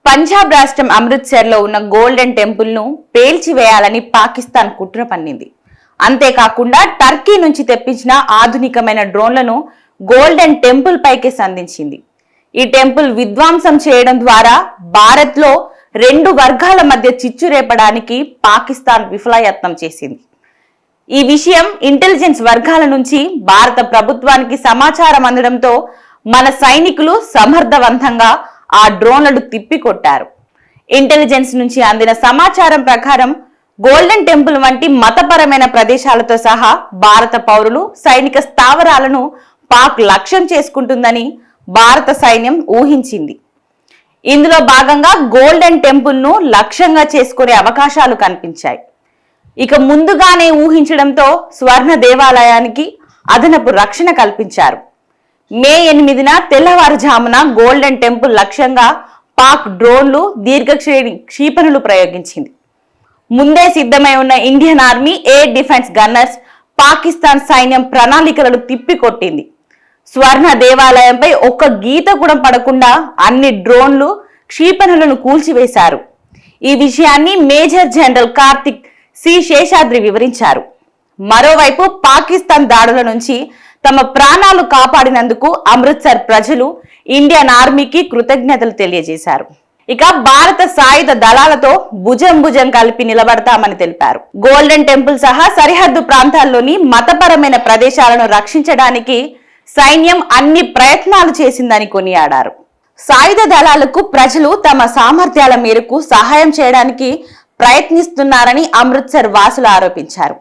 పంజాబ్ రాష్ట్రం అమృత్సర్లో ఉన్న గోల్డెన్ టెంపుల్ను పేల్చివేయాలని పాకిస్తాన్ కుట్ర పన్నింది. అంతేకాకుండా టర్కీ నుంచి తెప్పించిన ఆధునికమైన డ్రోన్లను గోల్డెన్ టెంపుల్ పైకి సంధించింది. ఈ టెంపుల్ విధ్వంసం చేయడం ద్వారా భారత్లో రెండు వర్గాల మధ్య చిచ్చు రేపడానికి పాకిస్తాన్ విఫలయత్నం చేసింది. ఈ విషయం ఇంటెలిజెన్స్ వర్గాల నుంచి భారత ప్రభుత్వానికి సమాచారం అందడంతో మన సైనికులు సమర్థవంతంగా ఆ డ్రోన్లను తిప్పికొట్టారు. ఇంటెలిజెన్స్ నుంచి అందిన సమాచారం ప్రకారం గోల్డెన్ టెంపుల్ వంటి మతపరమైన ప్రదేశాలతో సహా భారత పౌరులు సైనిక స్థావరాలను పాక్ లక్ష్యం చేసుకుంటుందని భారత సైన్యం ఊహించింది. ఇందులో భాగంగా గోల్డెన్ టెంపుల్ ను లక్ష్యంగా చేసుకునే అవకాశాలు కనిపించాయి. ఇక ముందుగానే ఊహించడంతో స్వర్ణ దేవాలయానికి అదనపు రక్షణ కల్పించారు. మే 8న తెల్లవారుజామున గోల్డెన్ టెంపుల్ లక్ష్యంగా పాక్ డ్రోన్లు దీర్ఘశ్రేణి క్షిపణులు ప్రయోగించింది. ముందే సిద్ధమై ఉన్న Indian army air defence gunners Pakistan సైన్యం ప్రణాళికలను తిప్పికొట్టింది. స్వర్ణ దేవాలయంపై ఒక్క గీత కూడా పడకుండా అన్ని డ్రోన్లు క్షిపణులను కూల్చివేశారు. ఈ విషయాన్ని major general Karthik C Seshadri వివరించారు. మరోవైపు పాకిస్తాన్ దాడుల నుంచి తమ ప్రాణాలు కాపాడినందుకు అమృత్సర్ ప్రజలు ఇండియన్ ఆర్మీకి కృతజ్ఞతలు తెలియజేశారు. ఇక భారత సాయుధ దళాలతో భుజం కలిపి నిలబడతామని తెలిపారు. గోల్డెన్ టెంపుల్ సహా సరిహద్దు ప్రాంతాల్లోని మతపరమైన ప్రదేశాలను రక్షించడానికి సైన్యం అన్ని ప్రయత్నాలు చేసిందని కొనియాడారు. సాయుధ దళాలకు ప్రజలు తమ సామర్థ్యాల మేరకు సహాయం చేయడానికి ప్రయత్నిస్తున్నారని అమృత్సర్ వాసులు ఆరోపించారు.